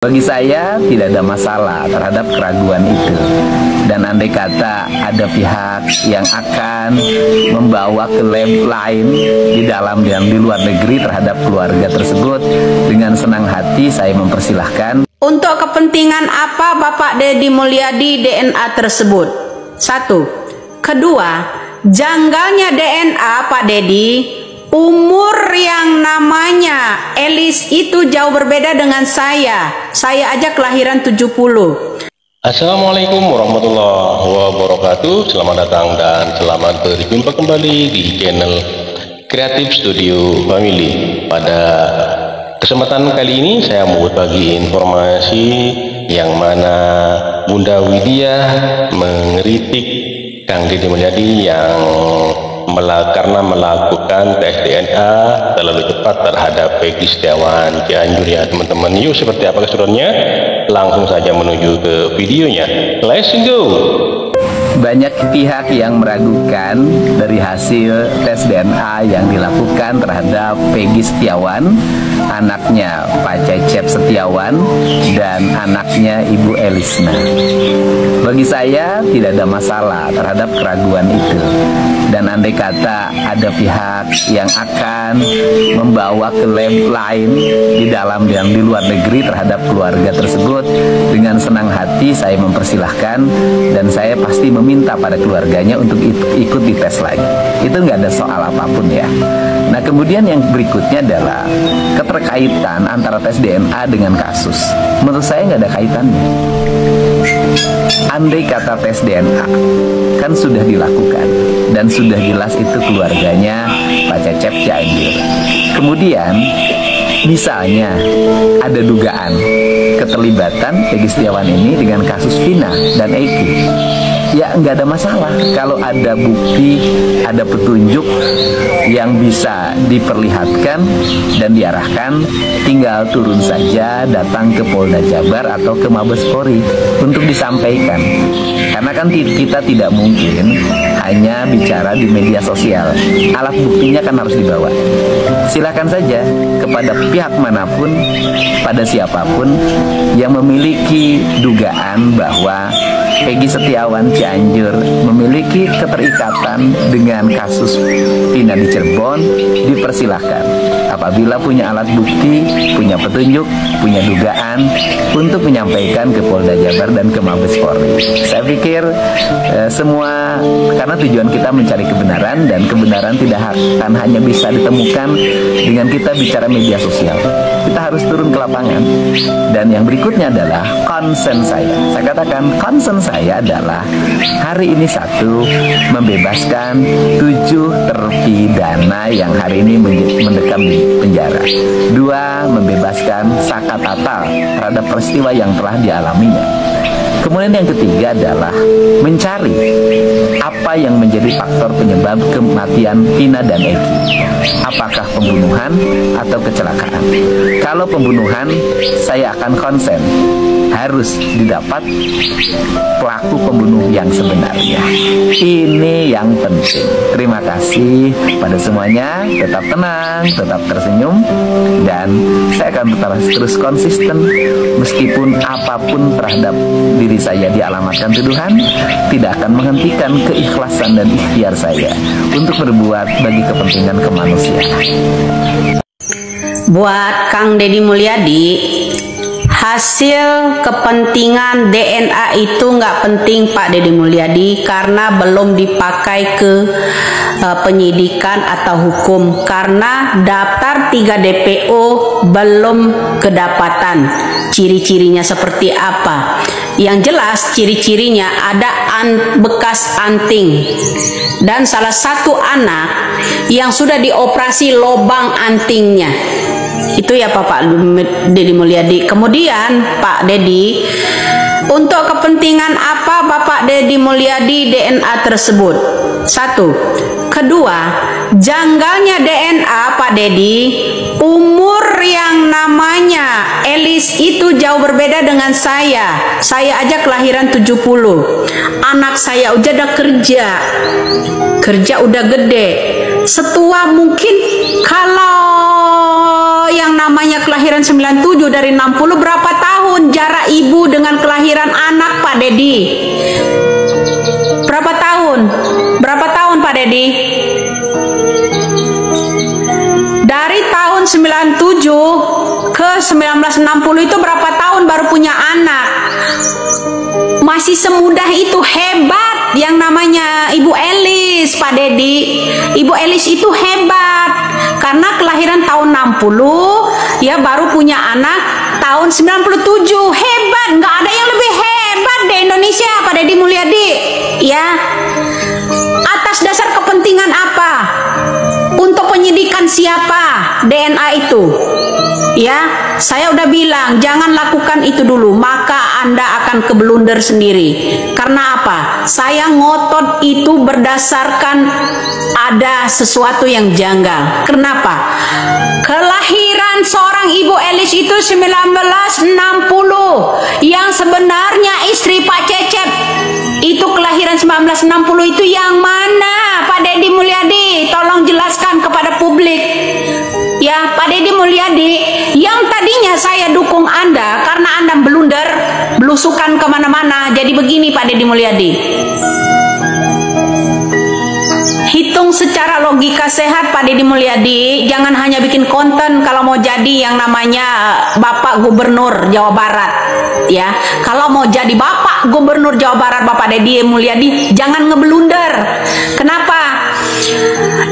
Bagi saya tidak ada masalah terhadap keraguan itu. Dan andai kata ada pihak yang akan membawa ke lab lain di dalam dan di luar negeri terhadap keluarga tersebut, dengan senang hati saya mempersilahkan. Untuk kepentingan apa Bapak Deddy Mulyadi DNA tersebut? 1. Kedua, janggalnya DNA Pak Deddy, umur yang namanya Elis itu jauh berbeda dengan saya. Saya aja kelahiran 70. Assalamualaikum warahmatullahi wabarakatuh. Selamat datang dan selamat berjumpa kembali di channel Creative Studio Family. Pada kesempatan kali ini saya mau berbagi informasi yang mana Bunda Widya mengkritik Kang Deddy Mulyadi yang karena melakukan tes DNA terlalu cepat terhadap Peggy Setiawan Cianjur ya teman-teman. Yuk, seperti apa keseruannya? Langsung saja menuju ke videonya. Let's go! Banyak pihak yang meragukan dari hasil tes DNA yang dilakukan terhadap Peggy Setiawan, anaknya Pak Cecep Setiawan, dan anaknya Ibu Elisna. Bagi saya tidak ada masalah terhadap keraguan itu. Dan andai kata ada pihak yang akan membawa ke lab lain di dalam dan di luar negeri terhadap keluarga tersebut, dengan senang hati saya mempersilahkan, dan saya pasti meminta pada keluarganya untuk ikut dites lagi. Itu nggak ada soal apapun ya. Nah, kemudian yang berikutnya adalah keterkaitan antara tes DNA dengan kasus. Menurut saya nggak ada kaitannya. Andai kata tes DNA kan sudah dilakukan dan sudah jelas itu keluarganya Pak Cecep Cianjur. Kemudian misalnya ada dugaan keterlibatan Peggy Setiawan ini dengan kasus Vina dan Eki, ya nggak ada masalah kalau ada bukti, ada petunjuk yang bisa diperlihatkan dan diarahkan, tinggal turun saja datang ke Polda Jabar atau ke Mabes Polri untuk disampaikan. Karena kan kita tidak mungkin hanya bicara di media sosial, alat buktinya kan harus dibawa. Silakan saja kepada pihak manapun, pada siapapun yang memiliki dugaan bahwa Peggy Setiawan Cianjur memiliki keterikatan dengan kasus Vina di Cirebon, dipersilahkan. Apabila punya alat bukti, punya petunjuk, punya dugaan, untuk menyampaikan ke Polda Jabar dan ke Mabes Polri. Saya pikir semua, karena tujuan kita mencari kebenaran, dan kebenaran tidak akan hanya bisa ditemukan dengan kita bicara media sosial. Kita harus turun ke lapangan. Dan yang berikutnya adalah concern saya. Saya katakan concern saya adalah hari ini, 1, membebaskan 7 terpidana yang hari ini mendekam di penjara. 2, membebaskan Saka Tatal terhadap peristiwa yang telah dialaminya. Kemudian yang ketiga adalah mencari apa yang menjadi faktor penyebab kematian Vina dan Eki. Apakah pembunuhan atau kecelakaan? Kalau pembunuhan, saya akan konsen harus didapat pelaku pembunuh yang sebenarnya. Ini yang penting. Terima kasih pada semuanya. Tetap tenang, tetap tersenyum, dan saya akan terus konsisten meskipun apapun terhadap diri saya dialamatkan tuduhan, tidak akan menghentikan keikhlasan dan ikhtiar saya untuk berbuat bagi kepentingan kemanusiaan. Buat Kang Deddy Mulyadi, hasil kepentingan DNA itu nggak penting Pak Deddy Mulyadi, karena belum dipakai ke penyidikan atau hukum, karena daftar 3 DPO belum kedapatan. Ciri-cirinya seperti apa? Yang jelas ciri-cirinya ada bekas anting, dan salah satu anak yang sudah dioperasi lubang antingnya. Itu ya Pak Deddy Mulyadi. Kemudian Pak Deddy, untuk kepentingan apa Bapak Deddy Mulyadi DNA tersebut? 1. Kedua, janggalnya DNA Pak Deddy, umur yang namanya Elis itu jauh berbeda dengan saya. Saya aja kelahiran 70. Anak saya udah kerja udah gede. Setua mungkin, kalau yang namanya kelahiran 97 dari 60 berapa tahun Dedi? Berapa tahun? Berapa tahun Pak Dedi? Dari tahun 97 ke 1960 itu berapa tahun baru punya anak? Masih semudah itu, hebat yang namanya Ibu Elis, Pak Dedi. Ibu Elis itu hebat karena kelahiran tahun 60 ya, baru punya anak tahun 97. Hebat, nggak ada yang lebih hebat di Indonesia, Pak Dedi Mulyadi. Ya, atas dasar kepentingan apa? Untuk penyidikan siapa DNA itu? Ya, saya udah bilang jangan lakukan itu dulu, maka Anda akan keblunder sendiri. Karena apa? Saya ngotot itu berdasarkan ada sesuatu yang janggal. Kenapa? Kelahiran seorang Ibu Elis itu 1960, yang sebenarnya istri Pak Cecep itu kelahiran 1960 itu yang mana, Pak Dedi Mulyadi? Tolong jelaskan kepada publik. Ya, Pak Dedi Mulyadi, yang tadinya saya dukung Anda karena Anda blunder, belusukan kemana-mana. Jadi begini Pak Dedi Mulyadi, hitung secara logika sehat Pak Dedi Mulyadi. Jangan hanya bikin konten kalau mau jadi yang namanya Bapak Gubernur Jawa Barat. Ya, kalau mau jadi Bapak Gubernur Jawa Barat Bapak Dedi Mulyadi, jangan ngeblunder. Kenapa?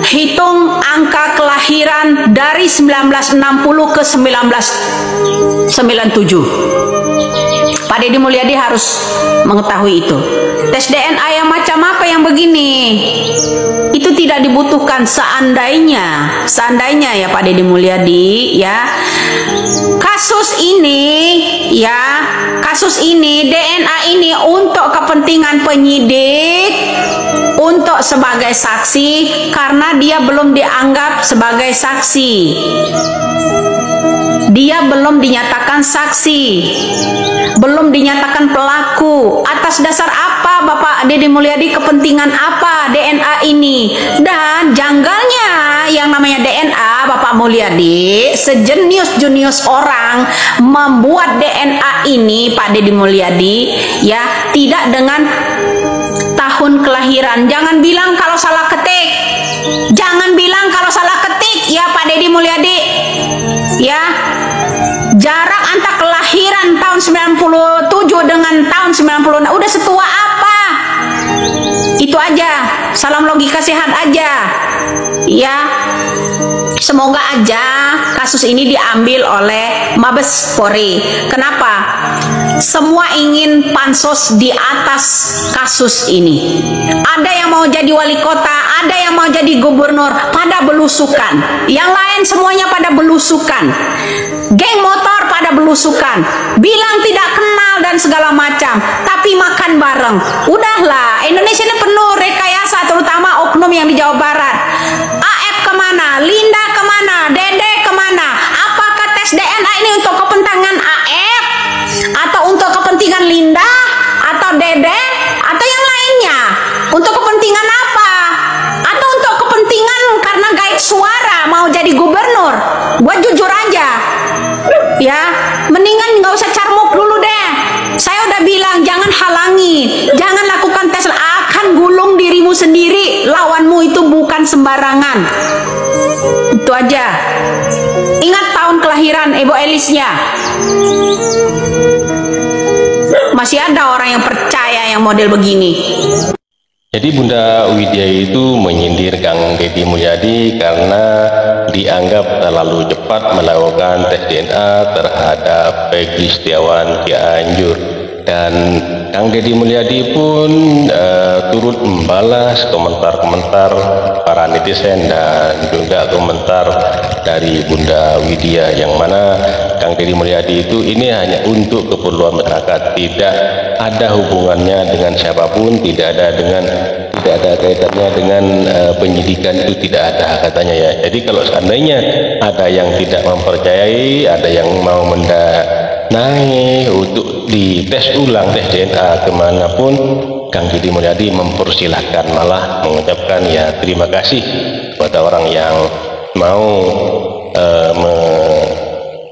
Hitung angka kelahiran dari 1960 ke 1997. Pak Dedi Mulyadi harus mengetahui itu. Tes DNA yang macam apa yang begini? Itu tidak dibutuhkan seandainya ya Pak Dedi Mulyadi ya. Kasus ini DNA ini untuk kepentingan penyidik, untuk sebagai saksi karena dia belum dianggap sebagai saksi. Dia belum dinyatakan saksi, belum dinyatakan pelaku. Atas dasar apa Bapak Dedi Mulyadi, kepentingan apa DNA ini? Dan janggalnya yang namanya DNA Bapak Mulyadi, sejenius-jenius orang membuat DNA ini Pak Dedi Mulyadi ya, tidak dengan tahun kelahiran. Jangan bilang kalau salah ketik. Jangan bilang kalau salah ketik ya Pak Dedi Mulyadi. Ya. Jarak antara kelahiran tahun 97 dengan tahun 96 udah setua apa? Itu aja. Salam logika sehat aja. Ya. Semoga aja kasus ini diambil oleh Mabes Polri. Kenapa? Semua ingin pansos di atas kasus ini. Ada yang mau jadi wali kota, ada yang mau jadi gubernur, pada belusukan. Yang lain semuanya pada belusukan. Geng motor pada belusukan. Bilang tidak kenal dan segala macam, tapi makan bareng. Udahlah, Indonesia ini penuh rekayasa, terutama oknum yang di Jawa Barat. AF kemana? Linda kemana? Dede kemana? Apakah tes DNA ini untuk kepentingan AF? Atau untuk kepentingan Linda? Atau Dede? Atau yang lainnya? Untuk kepentingan apa? Atau untuk kepentingan karena gait suara mau jadi gubernur? Buat jujur aja ya, mendingan nggak usah carmuk dulu deh. Saya udah bilang jangan halangi, jangan lakukan tes, akan gulung dirimu sendiri. Lawanmu itu bukan sembarangan. Itu aja. Ingat tahun kelahiran Ibu Elisnya. Masih ada orang yang percaya yang model begini. Jadi Bunda Widya itu menyindir Kang Dedi Mulyadi karena dianggap terlalu cepat melakukan tes DNA terhadap Peggy Setiawan Cianjur. Dan Kang Dedi Mulyadi pun turut membalas komentar-komentar para netizen dan juga komentar dari Bunda Widya, yang mana Kang Dedi Mulyadi itu ini hanya untuk keperluan masyarakat, tidak ada hubungannya dengan siapapun, tidak ada kaitannya dengan penyidikan, itu tidak ada katanya ya. Jadi kalau seandainya ada yang tidak mempercayai, ada yang mau mendanai untuk dites ulang tes DNA kemanapun, Kang Dedi Mulyadi mempersilahkan, malah mengucapkan ya terima kasih kepada orang yang mau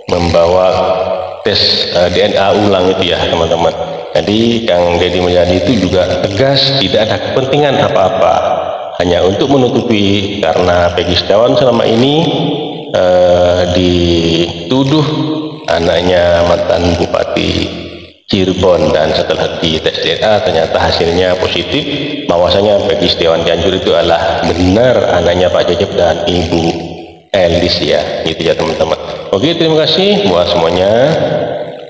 membawa tes DNA ulang itu ya teman-teman. Jadi Kang Deddy Mulyadi itu juga tegas, tidak ada kepentingan apa-apa, hanya untuk menutupi karena Peggy Setiawan selama ini dituduh anaknya mantan Bupati Cirebon, dan setelah dites DNA ternyata hasilnya positif bahwasanya Peggy Setiawan Cianjur itu adalah benar anaknya Pak Cecep dan Ibu Elis ya, gitu ya teman-teman. Oke, terima kasih buat semuanya.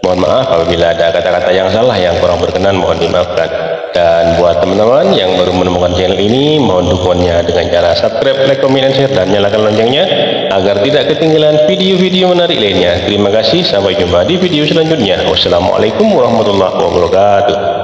Mohon maaf apabila ada kata-kata yang salah, yang kurang berkenan, mohon dimaafkan. Dan buat teman-teman yang baru menemukan channel ini, mohon dukungannya dengan cara subscribe, like, comment, dan share, dan nyalakan loncengnya agar tidak ketinggalan video-video menarik lainnya. Terima kasih, sampai jumpa di video selanjutnya. Wassalamualaikum warahmatullahi wabarakatuh.